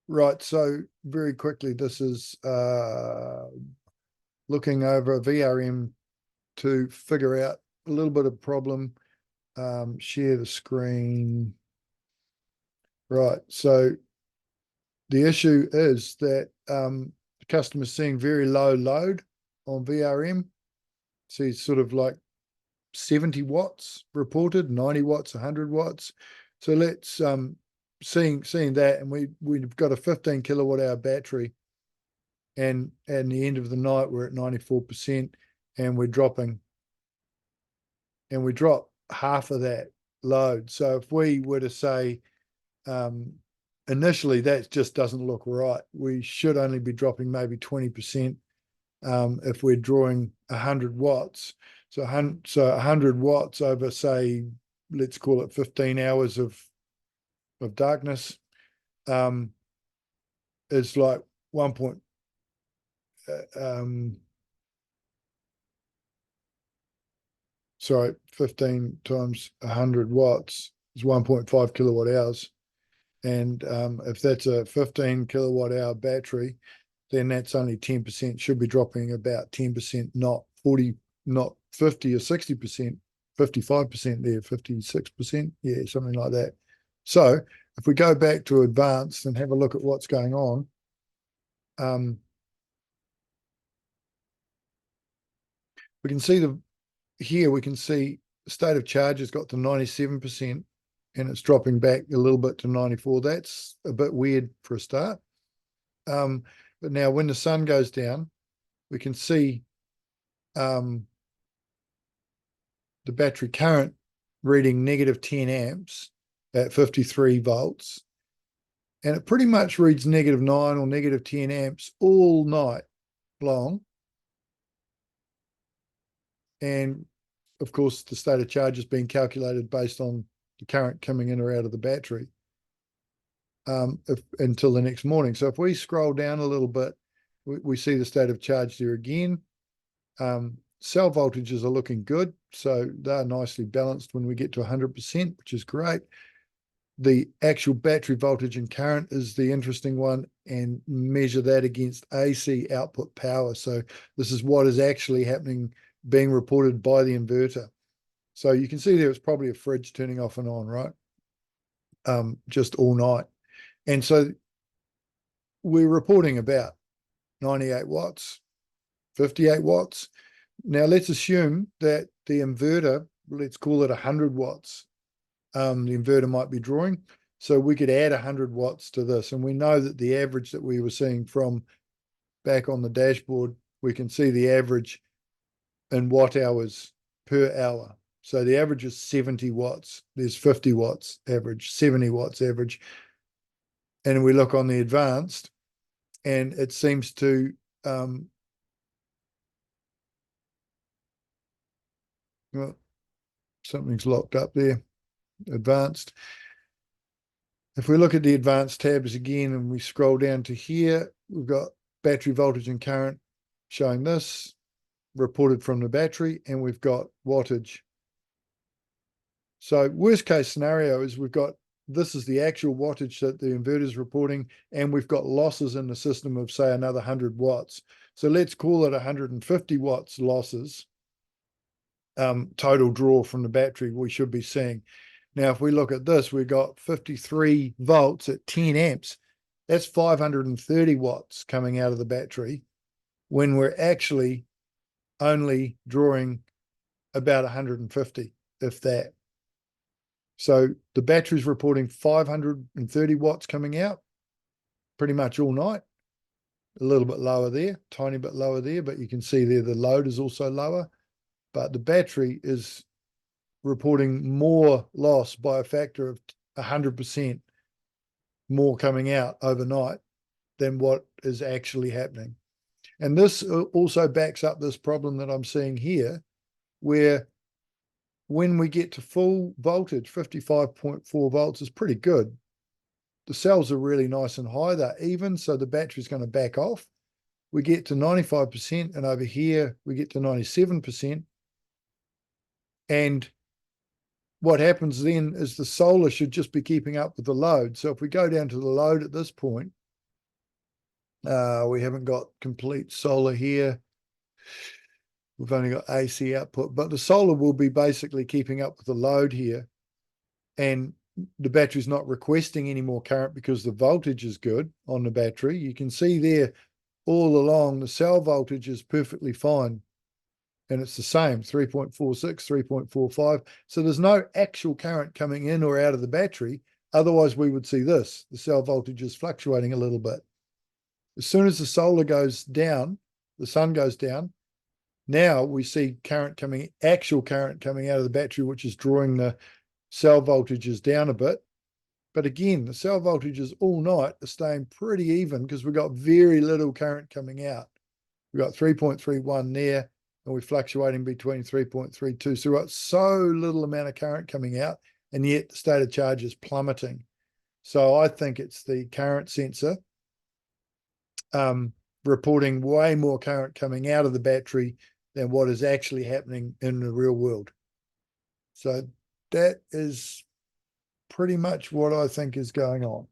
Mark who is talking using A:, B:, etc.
A: Right, so very quickly, this is looking over a VRM to figure out a little bit of problem. Share the screen. Right, so the issue is that the customer's seeing very low load on VRM. So he's sort of like 70 watts reported, 90 watts, 100 watts. So let's seeing that, and we've got a 15 kilowatt hour battery, and at the end of the night we're at 94%, and we drop half of that load. So if we were to say initially that just doesn't look right, we should only be dropping maybe 20% if we're drawing 100 watts. So 100 watts over, say, let's call it 15 hours of darkness, is like 1. Sorry, 15 times 100 watts is 1.5 kilowatt hours. And if that's a 15 kilowatt hour battery, then that's only 10%, should be dropping about 10%, not 40, not 50 or 60%, 55% there, 56%. Yeah, something like that. So if we go back to advanced and have a look at what's going on, we can see we can see the state of charge has got to 97%, and it's dropping back a little bit to 94. That's a bit weird for a start. But now when the sun goes down, we can see the battery current reading negative 10 amps at 53 volts. And it pretty much reads negative 9 or negative 10 amps all night long. And of course, the state of charge is being calculated based on the current coming in or out of the battery until the next morning. So if we scroll down a little bit, we see the state of charge there again. Cell voltages are looking good, so they're nicely balanced when we get to 100%, which is great. The actual battery voltage and current is the interesting one, and measure that against AC output power. So this is what is actually happening, being reported by the inverter. So you can see there it's probably a fridge turning off and on, right? Just all night. And so we're reporting about 98 watts, 58 watts. Now let's assume that the inverter, let's call it 100 watts. The inverter might be drawing. So we could add 100 watts to this. And we know that the average that we were seeing from back on the dashboard, we can see the average in watt hours per hour. So the average is 70 watts. There's 50 watts average, 70 watts average. And we look on the advanced, and it seems to well, something's locked up there. Advanced. If we look at the advanced tabs again and we scroll down to here, we've got battery voltage and current showing this reported from the battery, and we've got wattage. So worst case scenario is this is the actual wattage that the inverter is reporting, and we've got losses in the system of, say, another 100 watts. So let's call it 150 watts losses, total draw from the battery we should be seeing. Now, if we look at this, we've got 53 volts at 10 amps. That's 530 watts coming out of the battery when we're actually only drawing about 150, if that. So the battery's reporting 530 watts coming out pretty much all night. A little bit lower there, tiny bit lower there, but you can see there the load is also lower. But the battery is reporting more loss by a factor of 100% more coming out overnight than what is actually happening. And this also backs up this problem that I'm seeing here, where when we get to full voltage, 55.4 volts is pretty good. The cells are really nice and high. They're even, so the battery's going to back off. We get to 95%, and over here we get to 97%. And what happens then is the solar should just be keeping up with the load. So if we go down to the load at this point, We haven't got complete solar here. We've only got AC output, but the solar will be basically keeping up with the load here. And the battery's not requesting any more current because the voltage is good on the battery. You can see there all along the cell voltage is perfectly fine. And it's the same, 3.46, 3.45. So there's no actual current coming in or out of the battery. Otherwise, we would see this. The cell voltage is fluctuating a little bit. As soon as the solar goes down, the sun goes down, now we see actual current coming out of the battery, which is drawing the cell voltages down a bit. But again, the cell voltages all night are staying pretty even because we've got very little current coming out. We've got 3.31 there, and we're fluctuating between 3.32. So we've got so little amount of current coming out, and yet the state of charge is plummeting. So I think it's the current sensor reporting way more current coming out of the battery than what is actually happening in the real world. So that is pretty much what I think is going on.